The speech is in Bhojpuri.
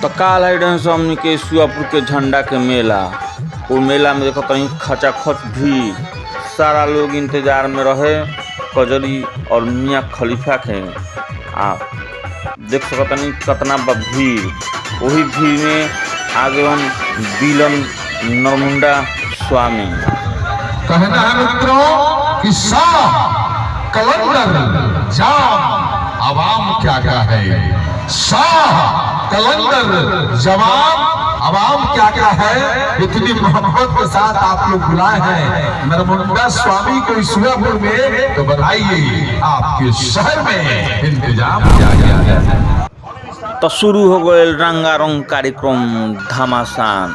तो काल है हमनी के सुआपुर के झंडा के मेला। वो मेला में देखो कहीं खचाखच भी सारा लोग इंतजार में रहे कजरी और मियाँ खलीफा के। आप देख सकते नहीं कितना भीड़। वही भीड़ में आगे हम बिलन नरमुंडा स्वामी। कहना है मित्रों कि शाह कलंदर जाम आवाम क्या क्या है। शाह कलंदर जवाब आवाम क्या क्या है। इतनी मोहब्बत के साथ आप लोग बुलाए हैं नरमुंडा स्वामी को सुआपुर में, तो बताइए आपके शहर में इंतजाम क्या क्या है। तो शुरू हो गए रंगारंग कार्यक्रम घमासान।